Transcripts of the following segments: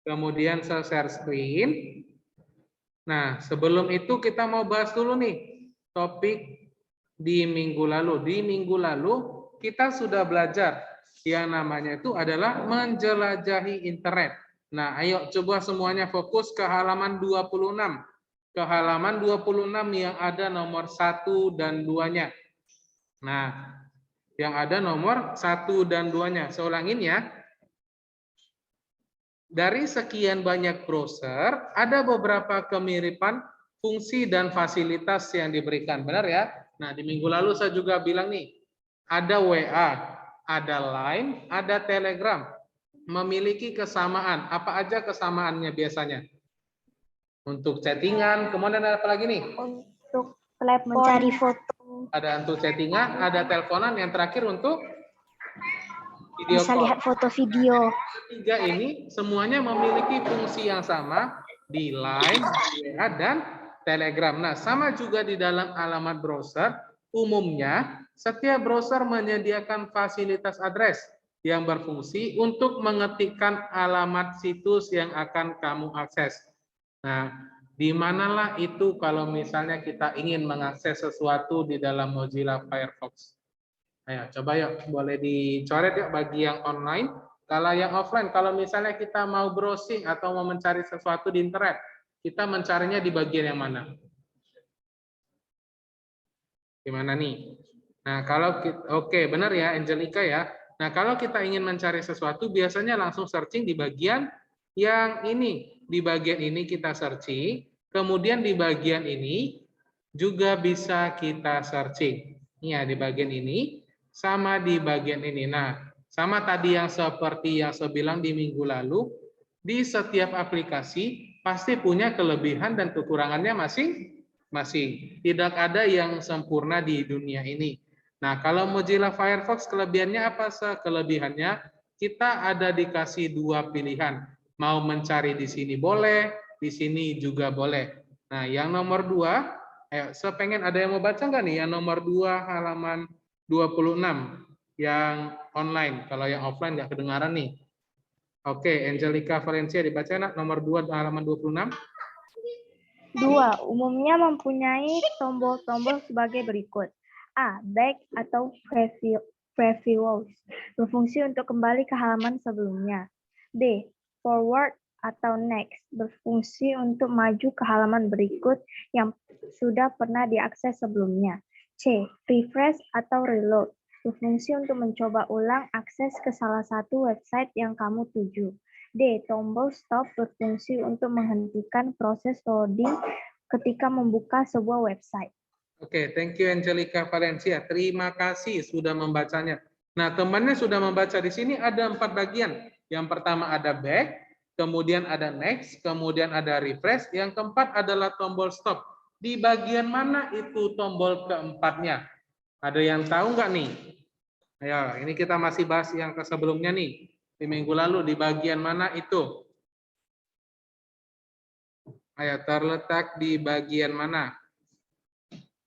Kemudian share screen. Nah, sebelum itu kita mau bahas dulu nih topik di minggu lalu. Di minggu lalu kita sudah belajar yang namanya itu adalah menjelajahi internet. Nah, ayo coba semuanya fokus ke halaman 26. Ke halaman 26 yang ada nomor 1 dan 2-nya. Nah, yang ada nomor 1 dan 2-nya. Saya ulangin ya. Dari sekian banyak browser, ada beberapa kemiripan fungsi dan fasilitas yang diberikan. Benar ya? Nah, di minggu lalu saya juga bilang nih, ada WA, ada Line, ada Telegram. Memiliki kesamaan. Apa aja kesamaannya biasanya? Untuk chattingan, kemudian ada apa lagi nih? Untuk telepon, mencari foto. Ada untuk chattingan, ada teleponan, yang terakhir untuk video bisa call. Lihat foto video. Ketiga ini semuanya memiliki fungsi yang sama di Line, WA, dan Telegram. Nah, sama juga di dalam alamat browser. Umumnya, setiap browser menyediakan fasilitas address yang berfungsi untuk mengetikkan alamat situs yang akan kamu akses. Nah, di manalah itu kalau misalnya kita ingin mengakses sesuatu di dalam Mozilla Firefox? Ayo, coba yuk, boleh dicoret yuk bagi yang online. Kalau yang offline, kalau misalnya kita mau browsing atau mau mencari sesuatu di internet, kita mencarinya di bagian yang mana? Gimana nih? Nah, kalau oke, benar ya, Angelica ya. Nah, kalau kita ingin mencari sesuatu, biasanya langsung searching di bagian yang ini. Di bagian ini kita searching, kemudian di bagian ini juga bisa kita searching. Iya, di bagian ini sama di bagian ini. Nah, sama tadi yang seperti yang saya bilang di minggu lalu, di setiap aplikasi pasti punya kelebihan dan kekurangannya masing-masing. Tidak ada yang sempurna di dunia ini. Nah, kalau Mozilla Firefox kelebihannya apa? Kelebihannya kita ada dikasih dua pilihan. Mau mencari di sini boleh, di sini juga boleh. Nah, yang nomor 2, saya pengen ada yang mau baca nggak nih? Yang nomor 2 halaman 26 yang online. Kalau yang offline nggak kedengaran nih. Oke, Angelica Valencia dibaca nak nomor 2 halaman 26. 2. Umumnya mempunyai tombol-tombol sebagai berikut. A. Back atau previous. Berfungsi untuk kembali ke halaman sebelumnya. B. Forward atau next. Berfungsi untuk maju ke halaman berikut yang sudah pernah diakses sebelumnya. C. Refresh atau reload. Berfungsi untuk mencoba ulang akses ke salah satu website yang kamu tuju. D. Tombol stop berfungsi untuk menghentikan proses loading ketika membuka sebuah website. Oke, thank you Angelica Valencia. Terima kasih sudah membacanya. Nah, temannya sudah membaca di sini ada 4 bagian. Yang pertama ada back, kemudian ada next, kemudian ada refresh, yang keempat adalah tombol stop. Di bagian mana itu tombol keempatnya? Ada yang tahu nggak nih? Ayo, ini kita masih bahas yang sebelumnya nih. Di minggu lalu, di bagian mana itu? Ayo, terletak di bagian mana?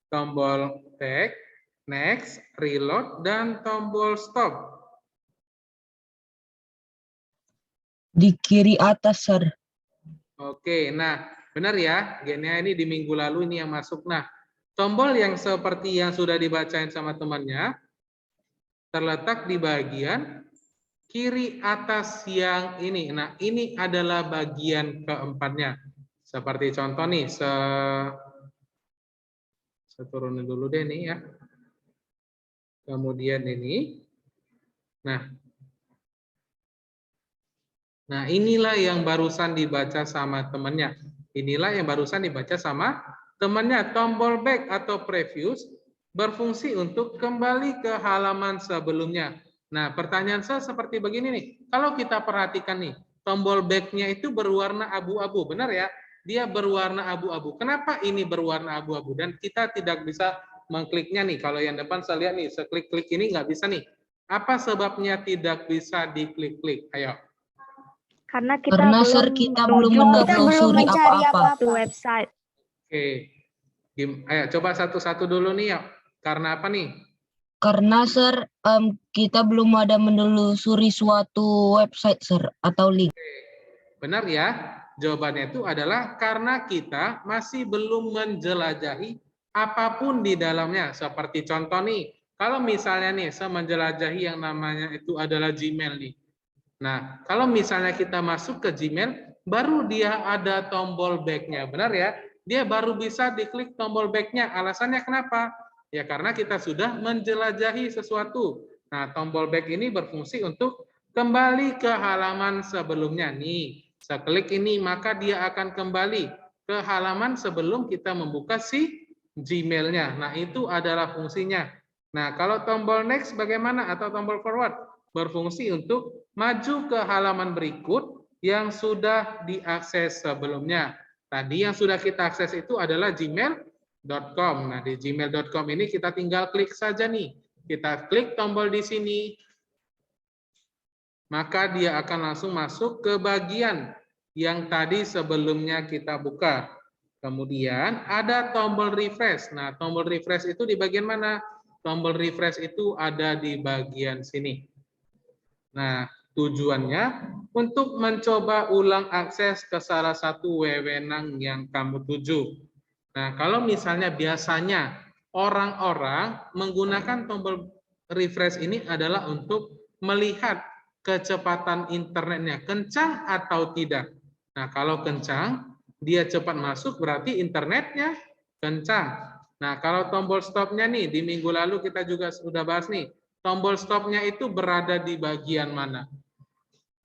Tombol back, next, reload, dan tombol stop. Di kiri atas, Sir. Oke, nah benar ya, gennya ini di minggu lalu ini yang masuk. Nah, tombol yang seperti yang sudah dibacain sama temannya, terletak di bagian kiri atas yang ini. Nah, ini adalah bagian keempatnya. Seperti contoh nih, saya turunin dulu deh nih ya. Kemudian ini. Nah, inilah yang barusan dibaca sama temannya. Inilah yang barusan dibaca sama temannya. Tombol back atau previous berfungsi untuk kembali ke halaman sebelumnya. Nah, pertanyaan saya seperti begini nih. Kalau kita perhatikan nih, tombol back-nya itu berwarna abu-abu. Benar ya? Dia berwarna abu-abu. Kenapa ini berwarna abu-abu? Dan kita tidak bisa mengkliknya nih. Kalau yang depan saya lihat nih, saya klik-klik ini nggak bisa nih. Apa sebabnya tidak bisa diklik-klik? Ayo. Karena kita Sir, kita belum menelusuri apa-apa. website. Oke. Ayo coba satu-satu dulu nih ya. Karena apa nih? Karena, Sir, kita belum ada menelusuri suatu website, Sir, atau link. Benar ya? Jawabannya itu adalah karena kita masih belum menjelajahi apapun di dalamnya. Seperti contoh nih, kalau misalnya nih saya menjelajahi yang namanya itu adalah Gmail nih. Nah, kalau misalnya kita masuk ke Gmail, baru dia ada tombol back-nya. Benar ya? Dia baru bisa diklik tombol back-nya. Alasannya kenapa? Ya karena kita sudah menjelajahi sesuatu. Nah, tombol back ini berfungsi untuk kembali ke halaman sebelumnya. Nih, saya klik ini, maka dia akan kembali ke halaman sebelum kita membuka si Gmail-nya. Nah, itu adalah fungsinya. Nah, kalau tombol next bagaimana? Atau tombol forward? Berfungsi untuk maju ke halaman berikut yang sudah diakses sebelumnya. Tadi yang sudah kita akses itu adalah gmail.com. Nah, di gmail.com ini kita tinggal klik saja nih. Kita klik tombol di sini, maka dia akan langsung masuk ke bagian yang tadi sebelumnya kita buka. Kemudian ada tombol refresh. Nah, tombol refresh itu di bagian mana? Tombol refresh itu ada di bagian sini. Nah, tujuannya untuk mencoba ulang akses ke salah satu wewenang yang kamu tuju. Nah, kalau misalnya biasanya orang-orang menggunakan tombol refresh ini adalah untuk melihat kecepatan internetnya kencang atau tidak. Nah, kalau kencang, dia cepat masuk berarti internetnya kencang. Nah, kalau tombol stopnya nih, di minggu lalu kita juga sudah bahas nih, tombol stopnya itu berada di bagian mana?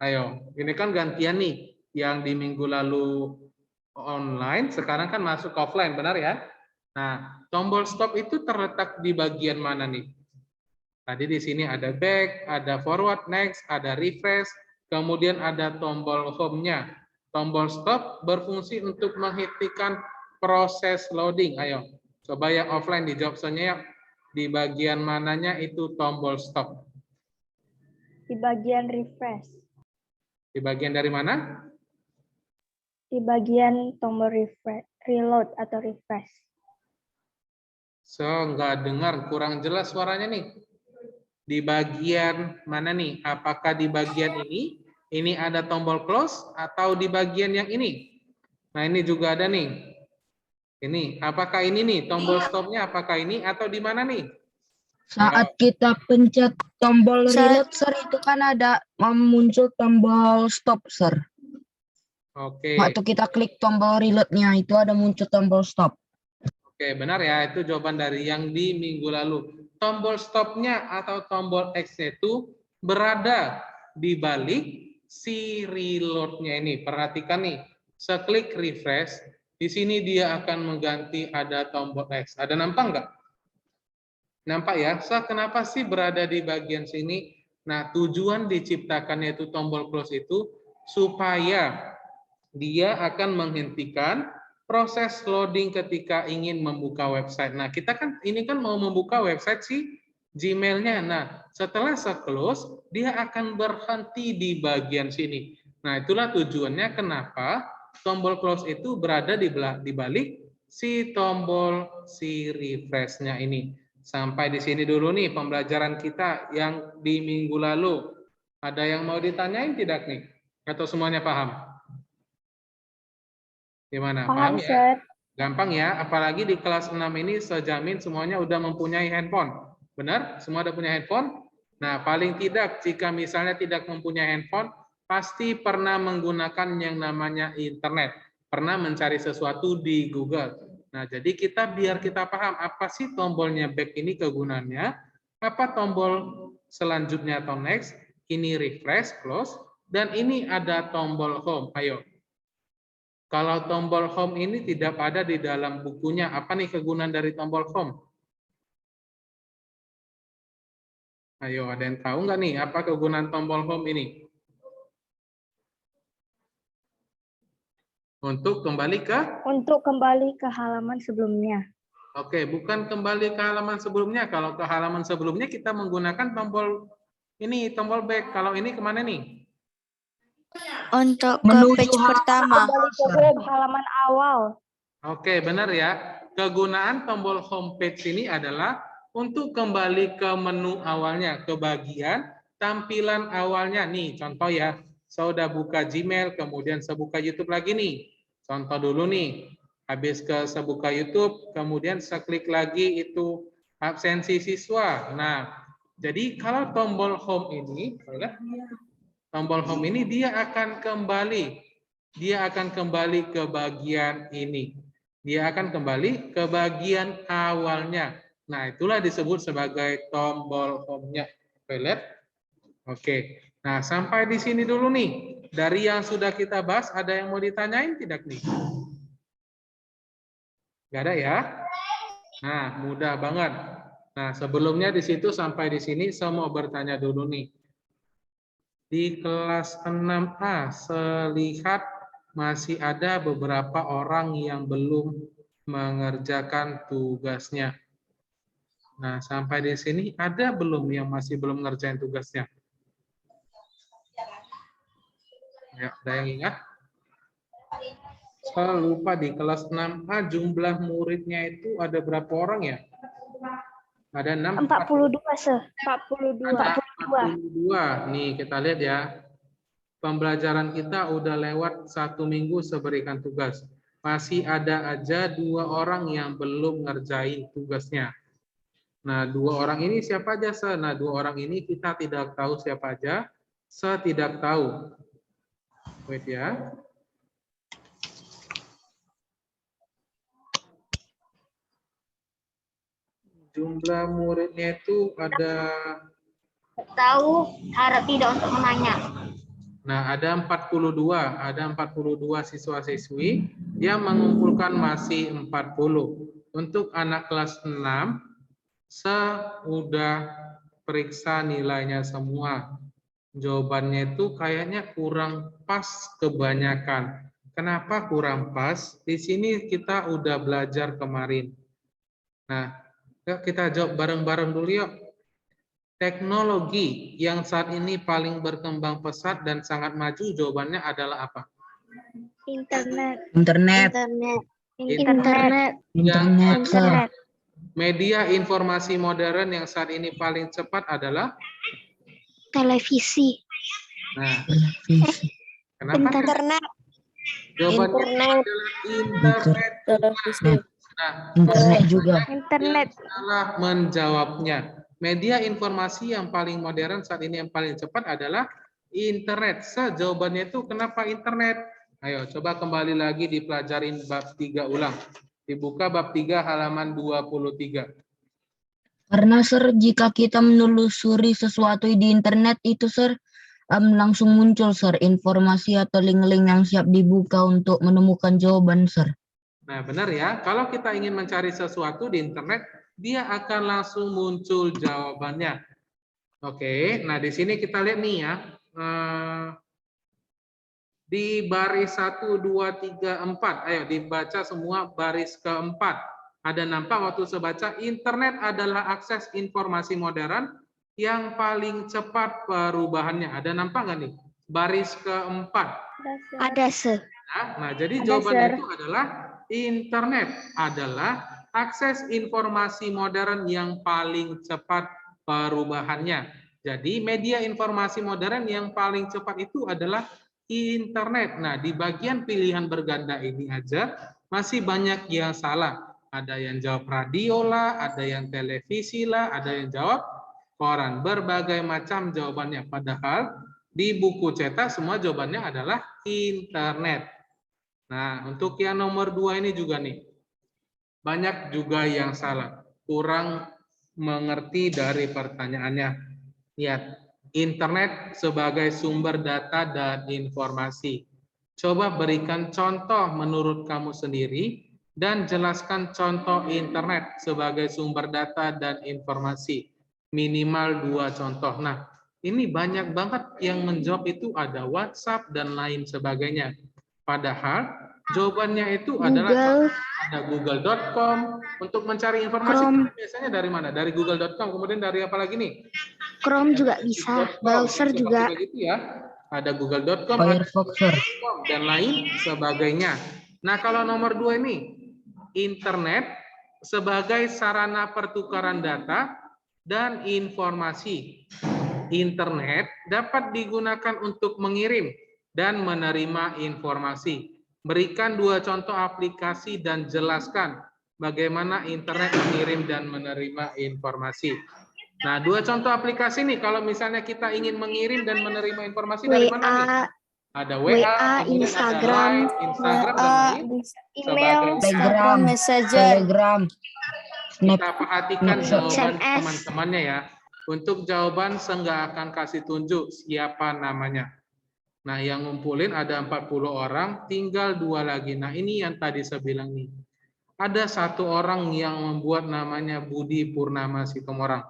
Ayo, ini kan gantian nih, yang di minggu lalu online, sekarang kan masuk offline, benar ya? Nah, tombol stop itu terletak di bagian mana nih? Tadi di sini ada back, ada forward, next, ada refresh, kemudian ada tombol home-nya. Tombol stop berfungsi untuk menghentikan proses loading. Ayo, coba yang offline dijawab soalnya ya. Di bagian mananya itu tombol stop? Di bagian refresh. Di bagian dari mana? Di bagian tombol refresh, reload atau refresh. So, nggak dengar, kurang jelas suaranya nih. Di bagian mana nih? Apakah di bagian ini? Ini ada tombol close atau di bagian yang ini? Nah, ini juga ada nih. Ini, apakah ini nih tombol stopnya? Apakah ini atau di mana nih? Saat kita pencet tombol reload, Sir, itu kan ada muncul tombol stop, Sir. Oke. Waktu kita klik tombol reload-nya, itu ada muncul tombol stop. Oke, benar ya. Itu jawaban dari yang di minggu lalu. Tombol stopnya atau tombol X-nya itu berada di balik si reload-nya ini. Perhatikan nih, seklik refresh, di sini dia akan mengganti ada tombol X. Ada nampak nggak? Nampak ya? So, kenapa sih berada di bagian sini? Nah, tujuan diciptakannya itu tombol close itu supaya dia akan menghentikan proses loading ketika ingin membuka website. Nah, kita kan ini kan mau membuka website si Gmail-nya. Nah, setelah se-close, dia akan berhenti di bagian sini. Nah, itulah tujuannya kenapa tombol close itu berada di balik si tombol si refresh-nya ini. Sampai di sini dulu nih pembelajaran kita yang di minggu lalu. Ada yang mau ditanyain tidak nih? Atau semuanya paham? Gimana? Paham, ya? Sir. Gampang ya, apalagi di kelas 6 ini sejamin semuanya udah mempunyai handphone. Benar? Semua udah punya handphone? Nah, paling tidak jika misalnya tidak mempunyai handphone, pasti pernah menggunakan yang namanya internet. Pernah mencari sesuatu di Google. Nah, jadi biar kita paham apa sih tombolnya back ini kegunaannya, apa tombol selanjutnya atau next, ini refresh, close, dan ini ada tombol home. Ayo. Kalau tombol home ini tidak ada di dalam bukunya, apa nih kegunaan dari tombol home? Ayo, ada yang tahu nggak nih apa kegunaan tombol home ini? Untuk kembali ke? Untuk kembali ke halaman sebelumnya. Oke, bukan kembali ke halaman sebelumnya. Kalau ke halaman sebelumnya kita menggunakan tombol ini, tombol back. Kalau ini kemana nih? Untuk ke Menuju page pertama. Kembali ke home, halaman awal. Oke, benar ya. Kegunaan tombol home page ini adalah untuk kembali ke menu awalnya, ke bagian tampilan awalnya. Nih, contoh ya. saya udah buka Gmail, kemudian saya buka YouTube lagi nih. Contoh dulu nih, habis saya buka YouTube, kemudian saya klik lagi itu absensi siswa. Nah, jadi kalau tombol home ini, dia akan kembali ke bagian ini. Dia akan kembali ke bagian awalnya. Nah, itulah disebut sebagai tombol home-nya. Lihat? Oke. Nah, sampai di sini dulu nih. Dari yang sudah kita bahas, ada yang mau ditanyain tidak nih? Nggak ada ya? Nah, mudah banget. Nah, sebelumnya di situ sampai di sini, saya mau bertanya dulu nih. Di kelas 6A, saya lihat masih ada beberapa orang yang belum mengerjakan tugasnya. Nah, sampai di sini ada belum yang masih belum ngerjain tugasnya? Ya, ada yang ingat? Saya lupa di kelas 6A jumlah muridnya itu ada berapa orang ya? Ada 42, Sir. 42. 42. Nih, kita lihat ya. Pembelajaran kita udah lewat 1 minggu seberikan tugas. Masih ada aja 2 orang yang belum ngerjain tugasnya. Nah, 2 orang ini siapa aja, Sir? Nah, 2 orang ini kita tidak tahu siapa aja. Saya tidak tahu. Wait ya. Jumlah muridnya itu ada... Tahu, harap tidak untuk menanya. Nah, ada 42 siswa-siswi yang mengumpulkan masih 40. Untuk anak kelas 6, saya udah periksa nilainya semua. Jawabannya itu kayaknya kurang pas kebanyakan. Kenapa kurang pas? Di sini kita udah belajar kemarin. Nah, yuk kita jawab bareng-bareng dulu yuk. Teknologi yang saat ini paling berkembang pesat dan sangat maju, jawabannya adalah apa? Internet. Internet. Internet. Media informasi modern yang saat ini paling cepat adalah? Televisi. Nah, Televisi. kenapa? Internet. Jawabannya adalah internet. Nah, Internet juga. Internet. salah menjawabnya. Media informasi yang paling modern saat ini yang paling cepat adalah internet. Jawabannya itu kenapa internet? Ayo coba kembali lagi dipelajarin bab 3 ulang. Dibuka bab 3 halaman 23. Karena Sir, jika kita menelusuri sesuatu di internet itu Sir, langsung muncul Sir informasi atau link-link yang siap dibuka untuk menemukan jawaban Sir. Nah, benar ya. Kalau kita ingin mencari sesuatu di internet, dia akan langsung muncul jawabannya. Oke, nah di sini kita lihat nih ya. Di baris 1, 2, 3, 4. Ayo dibaca semua baris keempat. Ada nampak waktu saya baca, internet adalah akses informasi modern yang paling cepat perubahannya. Ada nampak nggak nih? Baris keempat. Ada, Sir. Nah, jadi Ada, jawabannya Sir. itu adalah internet adalah akses informasi modern yang paling cepat perubahannya. Jadi media informasi modern yang paling cepat itu adalah internet. Nah, di bagian pilihan berganda ini aja masih banyak yang salah. Ada yang jawab radio lah, ada yang televisi lah, ada yang jawab koran. Berbagai macam jawabannya. Padahal di buku cetak semua jawabannya adalah internet. Nah, untuk yang nomor 2 ini juga nih. Banyak juga yang salah. Kurang mengerti dari pertanyaannya. Lihat, internet sebagai sumber data dan informasi. Coba berikan contoh menurut kamu sendiri dan jelaskan contoh internet sebagai sumber data dan informasi. Minimal 2 contoh. Nah, ini banyak banget yang menjawab itu ada WhatsApp dan lain sebagainya. Padahal jawabannya itu adalah ada google.com. Untuk mencari informasi biasanya dari mana? Dari google.com, kemudian dari apa lagi nih? Chrome juga bisa, browser juga. Gitu ya. Ada google.com, Firefox Sir. dan lain sebagainya. Nah, kalau nomor 2 ini, internet sebagai sarana pertukaran data dan informasi. internet dapat digunakan untuk mengirim dan menerima informasi. Berikan 2 contoh aplikasi dan jelaskan bagaimana internet mengirim dan menerima informasi. Nah, 2 contoh aplikasi nih, kalau misalnya kita ingin mengirim dan menerima informasi dari mana nih? WA, Ada WA, kemudian Instagram, ada Line, Instagram, dan lain email, sebagainya. Telegram, Messenger. Telegram, Snap. Kita perhatikan Snapchat. jawaban SMS. teman-temannya ya. Untuk jawaban saya nggak akan kasih tunjuk siapa namanya. Nah, yang ngumpulin ada 40 orang, tinggal 2 lagi. Nah, ini yang tadi saya bilang nih. Ada 1 orang yang membuat namanya Budi Purnama Sitomorang.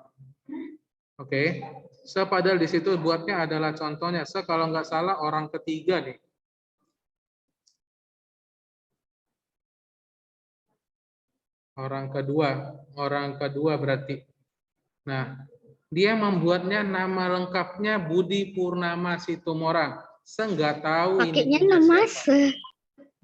Oke. Padahal di situ buatnya adalah contohnya. Kalau nggak salah orang ketiga nih. Orang kedua berarti. Nah, dia membuatnya nama lengkapnya Budi Purnama Situmorang. Saya nggak tahu pakainya ini nama siapa.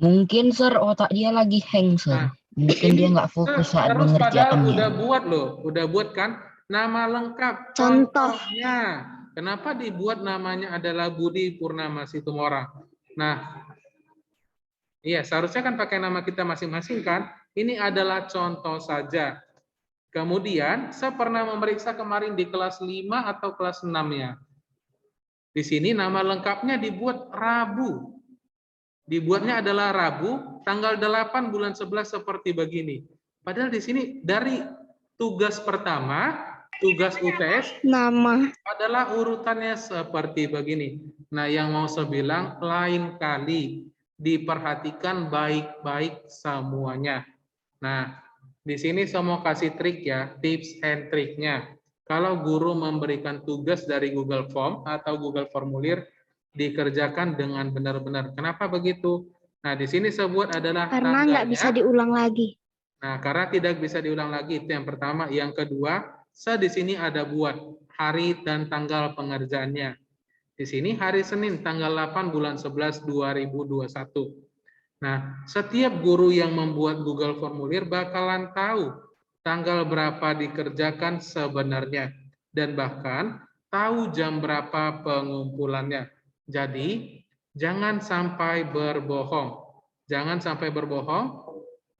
Mungkin Sir otak dia lagi hang Sir. Nah, Mungkin dia nggak fokus saat terus padahal mengerjakannya. udah buat loh, udah buat kan nama lengkap Contoh. contohnya. Kenapa dibuat namanya adalah Budi Purnama Situmorang? Nah, iya seharusnya kan pakai nama kita masing-masing kan. Ini adalah contoh saja. Kemudian saya pernah memeriksa kemarin di kelas 5 atau kelas 6 ya. Di sini nama lengkapnya dibuat Rabu. Dibuatnya adalah Rabu, tanggal 8 bulan 11 seperti begini. Padahal di sini dari tugas pertama, tugas UTS, nama. adalah urutannya seperti begini. Nah, yang mau saya bilang, lain kali diperhatikan baik-baik semuanya. Nah, di sini saya mau kasih trik ya, tips and triknya. Kalau guru memberikan tugas dari Google Form atau Google Formulir, dikerjakan dengan benar-benar. Kenapa begitu? Nah, di sini saya buat adalah Karena nggak bisa tanggalnya. diulang lagi. Nah, karena tidak bisa diulang lagi, itu yang pertama. Yang kedua, saya di sini ada buat hari dan tanggal pengerjaannya. Di sini hari Senin, tanggal 8 bulan 11 2021. Nah, setiap guru yang membuat Google Formulir bakalan tahu tanggal berapa dikerjakan sebenarnya. Dan bahkan tahu jam berapa pengumpulannya. Jadi, jangan sampai berbohong. Jangan sampai berbohong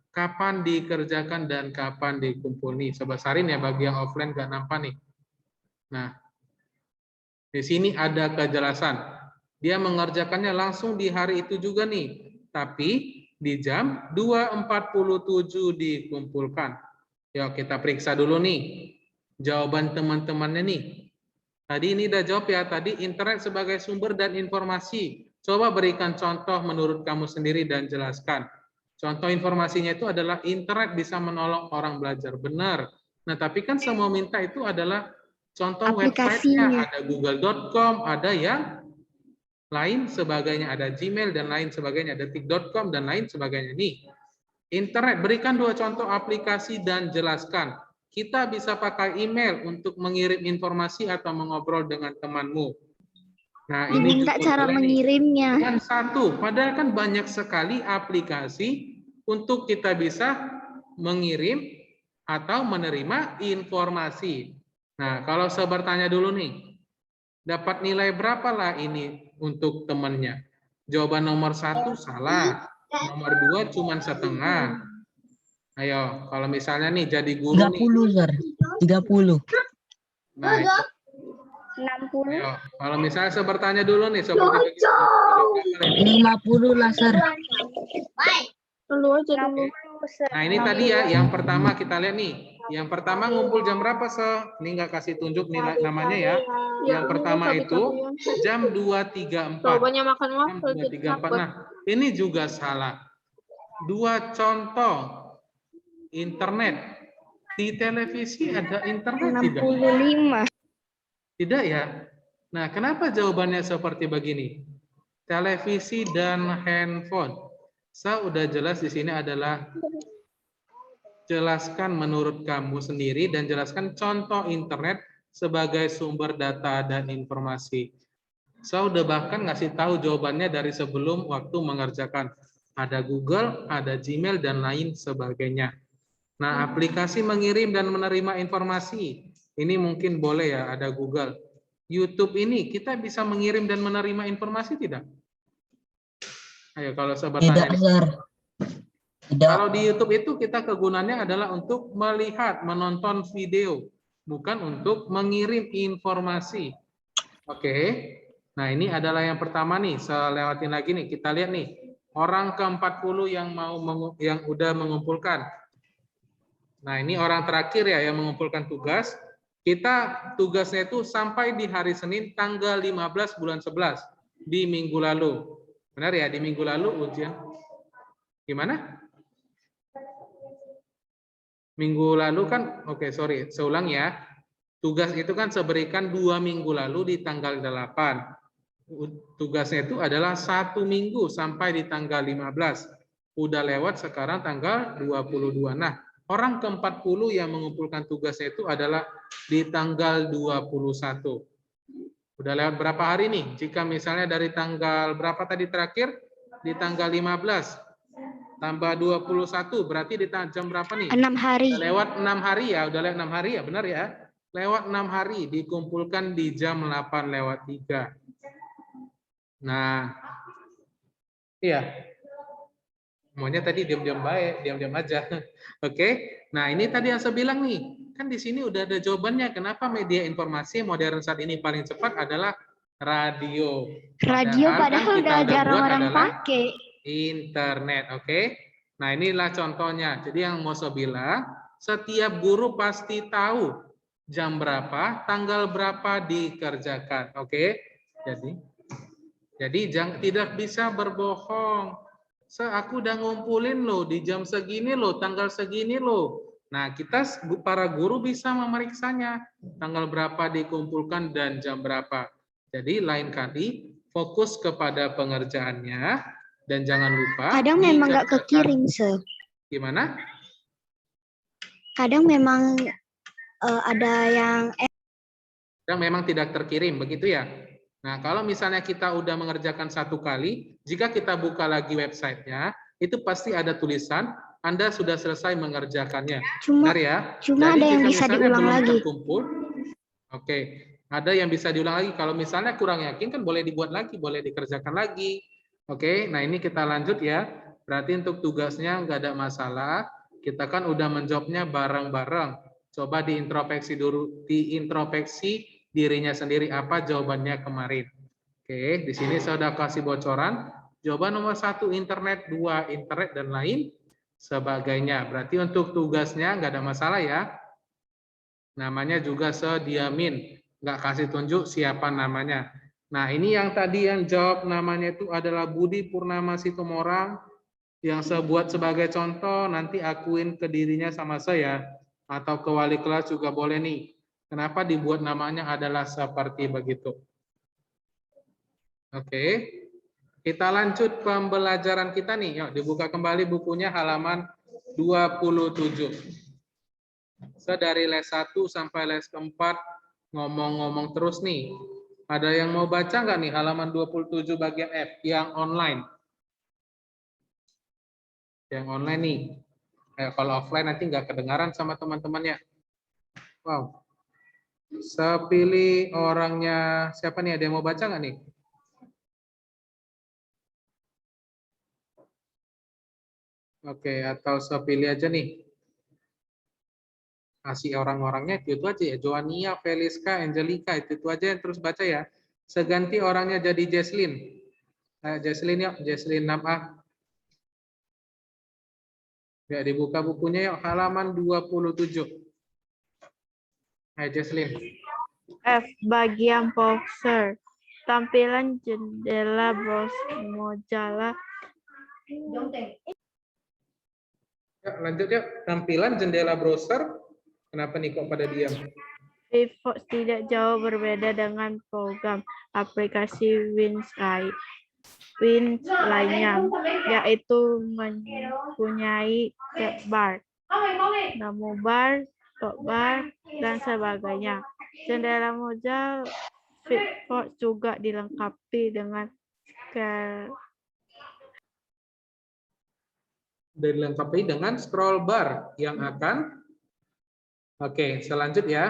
kapan dikerjakan dan kapan dikumpul nih. Sebesarin ya bagi yang offline nggak nampak nih. Nah, di sini ada kejelasan. Dia mengerjakannya langsung di hari itu juga nih. Tapi di jam 2.47 dikumpulkan. Yuk kita periksa dulu nih. Jawaban teman-temannya nih. Tadi ini udah jawab ya. Tadi internet sebagai sumber dan informasi. Coba berikan contoh menurut kamu sendiri dan jelaskan. Contoh informasinya itu adalah internet bisa menolong orang belajar. Benar. Nah, tapi kan semua minta itu adalah contoh websitenya. Aplikasinya. Ada google.com, ada yang lain sebagainya. Ada Gmail dan lain sebagainya. Ada tik.com dan lain sebagainya. Nih, internet. Berikan 2 contoh aplikasi dan jelaskan. Kita bisa pakai email untuk mengirim informasi atau mengobrol dengan temanmu. Nah, ini Diminta juga cara boleh nih. mengirimnya. Dan 1, padahal kan banyak sekali aplikasi untuk kita bisa mengirim atau menerima informasi. Nah, kalau saya bertanya dulu nih, dapat nilai berapa lah ini untuk temannya? Jawaban nomor 1 salah, nomor 2 cuma setengah. Ayo, kalau misalnya nih jadi guru nih. 30 Sir. 30. Nah, itu. 60. Ayo, kalau misalnya saya bertanya dulu nih seperti begini. 50 lah Sir. Lu aja dulu. Nah, ini tadi ya yang pertama kita lihat nih. Yang pertama ngumpul jam berapa, Ini nggak kasih tunjuk nilai namanya ya. Yang pertama itu jam 2.34. Jawabannya makan Jam 2.34. Nah, ini juga salah. 2 contoh internet. Di televisi ada internet tidak? 65. Tidak ya. Nah, kenapa jawabannya seperti begini? Televisi dan handphone. Saya udah jelas di sini adalah jelaskan menurut kamu sendiri dan jelaskan contoh internet sebagai sumber data dan informasi. Saya udah bahkan ngasih tahu jawabannya dari sebelum waktu mengerjakan. Ada Google, ada Gmail, dan lain sebagainya. Nah, aplikasi mengirim dan menerima informasi. Ini mungkin boleh ya, ada Google. YouTube ini kita bisa mengirim dan menerima informasi tidak? Ayo kalau saya bertanya Tidak, nih. Sir. Tidak. Kalau di YouTube itu kita kegunaannya adalah untuk melihat, menonton video, bukan untuk mengirim informasi. Oke. Nah, ini adalah yang pertama nih. Saya lewatin lagi nih. Kita lihat nih. Orang ke-40 yang yang udah mengumpulkan. Nah, ini orang terakhir ya yang mengumpulkan tugas. Kita tugasnya itu sampai di hari Senin tanggal 15 bulan 11 di minggu lalu. Benar ya, di minggu lalu ujian. Gimana? Minggu lalu kan, oke, sorry, saya ulang ya. Tugas itu kan saya berikan 2 minggu lalu di tanggal 8. Tugasnya itu adalah 1 minggu sampai di tanggal 15. Udah lewat sekarang tanggal 22. Nah, orang ke-40 yang mengumpulkan tugasnya itu adalah di tanggal 21. Udah lewat berapa hari nih? Jika misalnya dari tanggal berapa tadi terakhir? Di tanggal 15. Tambah 21, berarti di jam berapa nih? 6 hari. Udah lewat 6 hari ya, udah lewat 6 hari ya, benar ya? Lewat 6 hari, dikumpulkan di jam 8:03. Nah, iya. Maunya tadi diam-diam baik, diam-diam aja. Oke. Nah, ini tadi yang saya bilang nih. Kan di sini udah ada jawabannya. Kenapa media informasi modern saat ini paling cepat adalah radio. Radio kan padahal kita udah jarang buat orang adalah pakai. internet, oke? Nah, inilah contohnya. Jadi yang mau saya bilang, setiap guru pasti tahu jam berapa, tanggal berapa dikerjakan, oke? Jadi tidak bisa berbohong. Aku udah ngumpulin loh di jam segini loh, tanggal segini loh. Nah, kita para guru bisa memeriksanya tanggal berapa dikumpulkan dan jam berapa. Jadi lain kali fokus kepada pengerjaannya dan jangan lupa. Kadang memang nggak kekirim, Sir. Gimana? Kadang memang ada yang Kadang memang tidak terkirim, begitu ya. Nah, kalau misalnya kita udah mengerjakan 1 kali, jika kita buka lagi websitenya, itu pasti ada tulisan Anda sudah selesai mengerjakannya. Cuma, benar ya? Cuma Jadi ada yang jika bisa misalnya diulang belum lagi. terkumpul, oke, ada yang bisa diulang lagi. Kalau misalnya kurang yakin kan boleh dibuat lagi, boleh dikerjakan lagi. Oke, nah ini kita lanjut ya. Berarti untuk tugasnya nggak ada masalah. Kita kan udah menjawabnya bareng-bareng. Coba diintrospeksi dulu, diintrospeksi dirinya sendiri apa jawabannya kemarin. Oke, di sini saya sudah kasih bocoran. Jawaban nomor 1 internet, 2 internet dan lain sebagainya. Berarti untuk tugasnya nggak ada masalah ya. Namanya juga sediamin, nggak kasih tunjuk siapa namanya. Nah, ini yang tadi yang jawab namanya itu adalah Budi Purnama Situmorang. Yang saya buat sebagai contoh, nanti akuin ke dirinya sama saya. Atau ke wali kelas juga boleh nih. Kenapa dibuat namanya adalah seperti begitu. Oke. Kita lanjut pembelajaran kita nih. Yuk, dibuka kembali bukunya halaman 27. Dari les 1 sampai les keempat ngomong-ngomong terus nih. Ada yang mau baca nggak nih halaman 27 bagian F yang online? Yang online nih. Kalau offline nanti nggak kedengaran sama teman-temannya. Wow. Sepilih orangnya siapa nih? Ada yang mau baca nggak nih? Oke, atau sepilih aja nih. Kasih orang-orangnya itu aja ya. Joania, Feliska, Angelica, itu aja yang terus baca ya. Seganti orangnya jadi Jesslyn. Jesslyn yuk, Jesslyn 6A. Ya, dibuka bukunya yuk, halaman 27. Hai Jesslyn. F. Bagian browser. Tampilan jendela browser Mozilla. Ya, lanjut yuk. Tampilan jendela browser. Kenapa nih kok pada diam? Firefox tidak jauh berbeda dengan program aplikasi Windows lainnya, yaitu mempunyai tab bar, menu bar, toolbar, dan sebagainya. Jendela Mozilla Firefox juga dilengkapi dengan scroll bar yang akan. Oke, selanjutnya ya.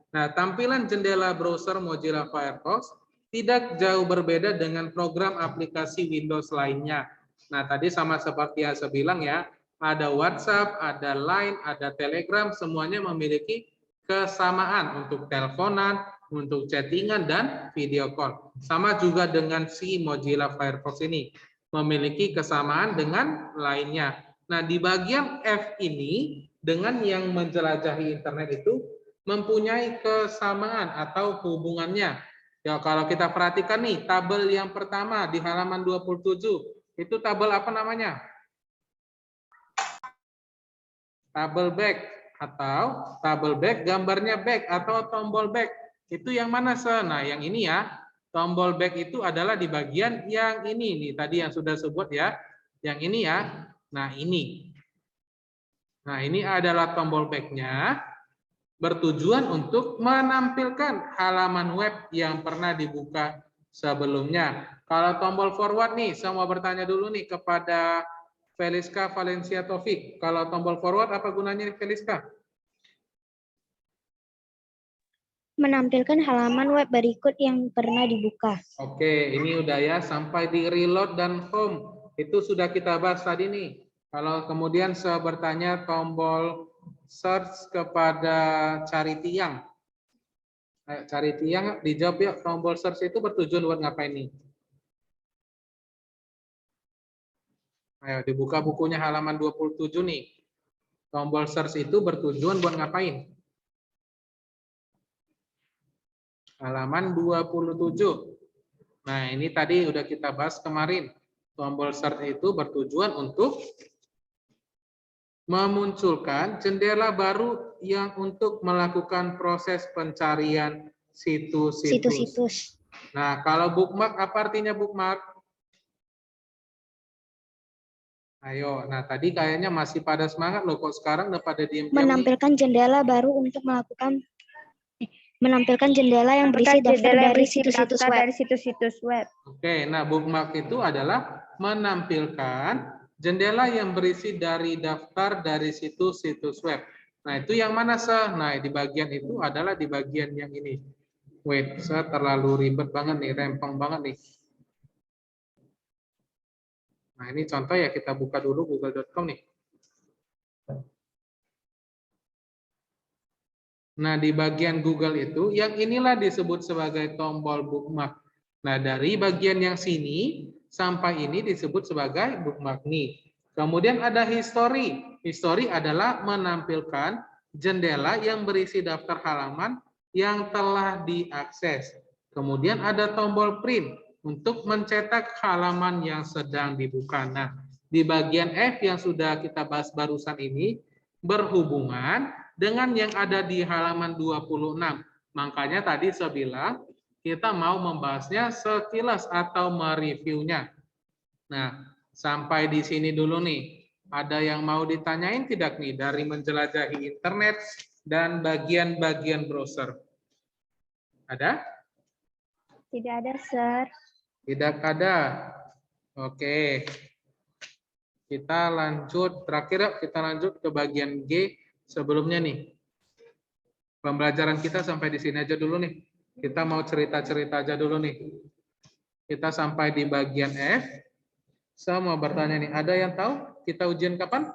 Nah, tampilan jendela browser Mozilla Firefox tidak jauh berbeda dengan program aplikasi Windows lainnya. Nah, tadi sama seperti yang saya bilang ya, ada WhatsApp, ada Line, ada Telegram, semuanya memiliki kesamaan untuk teleponan, untuk chattingan, dan video call. Sama juga dengan si Mozilla Firefox ini, memiliki kesamaan dengan lainnya. Nah, di bagian F ini, dengan yang menjelajahi internet itu, mempunyai kesamaan atau hubungannya. Ya, kalau kita perhatikan nih, tabel yang pertama di halaman 27, itu tabel apa namanya? Tabel back atau tabel back, gambarnya back atau tombol back. Itu yang mana, Nah, yang ini ya. Tombol back itu adalah di bagian yang ini nih, tadi yang sudah sebut ya. Yang ini ya. Nah, ini. Nah, ini adalah tombol back-nya, bertujuan untuk menampilkan halaman web yang pernah dibuka sebelumnya. Kalau tombol forward nih, saya mau bertanya dulu nih kepada Feliska Valencia Taufik. Kalau tombol forward apa gunanya nih, Feliska? Menampilkan halaman web berikut yang pernah dibuka. Oke, ini udah ya, sampai di reload dan home. Itu sudah kita bahas tadi nih. Kalau kemudian saya bertanya tombol search kepada cari tiang. Ayo, cari tiang, dijawab yuk. Tombol search itu bertujuan buat ngapain nih? Ayo, dibuka bukunya halaman 27 nih. Tombol search itu bertujuan buat ngapain? Halaman 27. Nah, ini tadi udah kita bahas kemarin. Tombol search itu bertujuan untuk memunculkan jendela baru yang untuk melakukan proses pencarian situs-situs. Situs-situs. Nah, kalau bookmark, apa artinya bookmark? Ayo, nah tadi kayaknya masih pada semangat loh, kok sekarang udah pada diam-diam nih. Menampilkan jendela baru untuk menampilkan jendela yang berisi daftar dari situs-situs web. Dari situs-situs web. Oke, nah bookmark itu adalah menampilkan jendela yang berisi dari daftar dari situs-situs web. Nah, itu yang mana, Nah, di bagian itu adalah di bagian yang ini. Wait, terlalu ribet banget nih, rempong banget nih. Nah, ini contoh ya, kita buka dulu google.com nih. Nah, di bagian Google itu, yang inilah disebut sebagai tombol bookmark. Nah, dari bagian yang sini sampai ini disebut sebagai bookmark nih. Kemudian ada history. History adalah menampilkan jendela yang berisi daftar halaman yang telah diakses. Kemudian ada tombol print untuk mencetak halaman yang sedang dibuka. Nah, di bagian F yang sudah kita bahas barusan ini berhubungan dengan yang ada di halaman 26. Makanya tadi saya bilang kita mau membahasnya sekilas atau mereviewnya. Nah, sampai di sini dulu nih. Ada yang mau ditanyain tidak nih dari menjelajahi internet dan bagian-bagian browser? Ada? Tidak ada, Sir. Tidak ada. Oke. Kita lanjut, terakhir kita lanjut ke bagian G. Sebelumnya nih, pembelajaran kita sampai di sini aja dulu nih. Kita mau cerita-cerita aja dulu nih. Kita sampai di bagian F. Saya mau bertanya nih, ada yang tahu kita ujian kapan?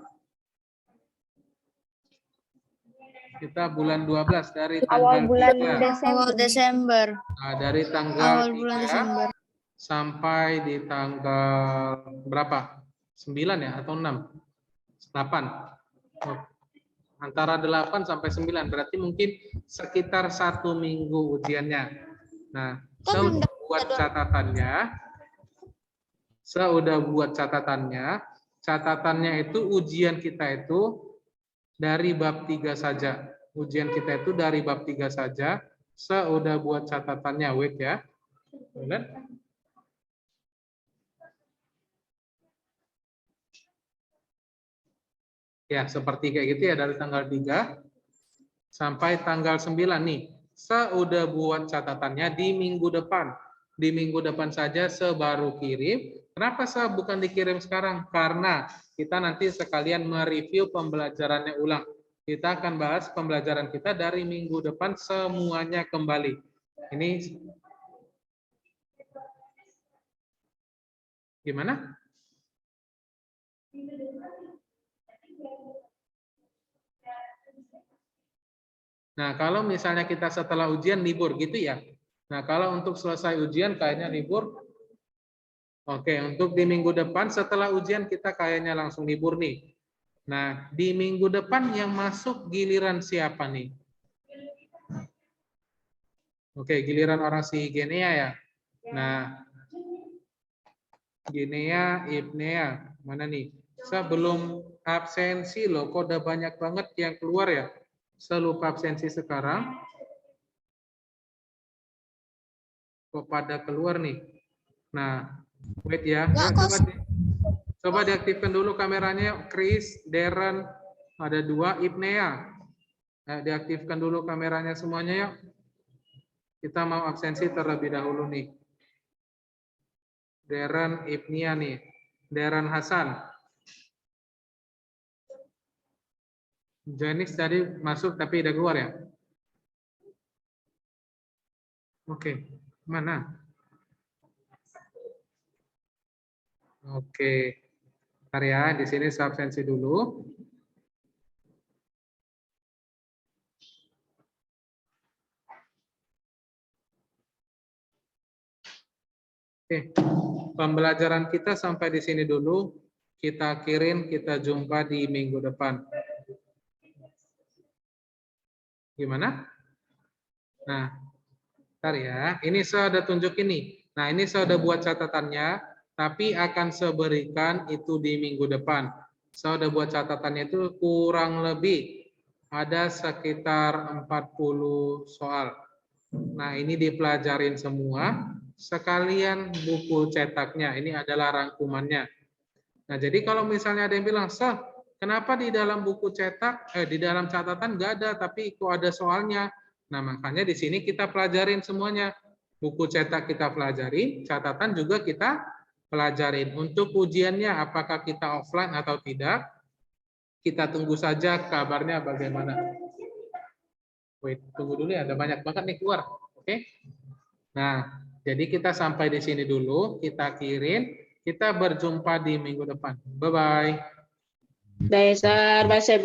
Kita bulan 12 dari tanggal Awal bulan 3. Desember. Desember. Nah, dari tanggal Awal bulan 3 Desember. sampai di tanggal berapa? 9 ya atau 6? 8. Oh. Antara 8 sampai 9, berarti mungkin sekitar 1 minggu ujiannya. Nah, saya udah buat catatannya. Catatannya itu ujian kita itu dari bab 3 saja. Ujian kita itu dari bab 3 saja. Saya udah buat catatannya, wait ya. Benar? Ya, seperti kayak gitu ya, dari tanggal 3 sampai tanggal 9 nih. Saya udah buat catatannya di minggu depan. Di minggu depan saja saya baru kirim. Kenapa saya bukan dikirim sekarang? Karena kita nanti sekalian mereview pembelajarannya ulang. Kita akan bahas pembelajaran kita dari minggu depan semuanya kembali. Ini gimana? Nah, kalau misalnya kita setelah ujian libur gitu ya. Nah, kalau untuk selesai ujian kayaknya libur. Oke, untuk di minggu depan setelah ujian kita kayaknya langsung libur nih. Nah, di minggu depan yang masuk giliran siapa nih? Oke, giliran orang si Ginea ya. Nah, Ginea, Ibnea, mana nih? Sebelum absensi loh, kok udah banyak banget yang keluar ya? Saya lupa absensi sekarang. Kok pada keluar nih? Nah, wait ya. Coba diaktifkan dulu kameranya. Chris, Darren, ada 2. Ibnea. Diaktifkan dulu kameranya semuanya yuk. Kita mau absensi terlebih dahulu nih. Darren, Ibnea nih. Darren Hasan. Janis tadi masuk tapi udah keluar ya? Oke, mana? Oke. Bentar ya, di sini saya absensi dulu. Oke, pembelajaran kita sampai di sini dulu. Kita akhirin, kita jumpa di minggu depan. Gimana? Nah, bentar ya. Ini saya ada tunjuk ini. Nah, ini saya ada buat catatannya, tapi akan saya berikan itu di minggu depan. Saya ada buat catatannya itu kurang lebih ada sekitar 40 soal. Nah, ini dipelajarin semua. Sekalian buku cetaknya, ini adalah rangkumannya. Nah, jadi kalau misalnya ada yang bilang, "Sah, kenapa di dalam buku cetak, di dalam catatan nggak ada, tapi kok ada soalnya?" Nah, makanya di sini kita pelajarin semuanya. Buku cetak kita pelajari, catatan juga kita pelajarin. Untuk ujiannya, apakah kita offline atau tidak, kita tunggu saja kabarnya bagaimana. Wait, tunggu dulu ya, ada banyak banget nih keluar. Oke? Nah, jadi kita sampai di sini dulu, kita akhirin, kita berjumpa di minggu depan. Bye-bye. Dasar bahasa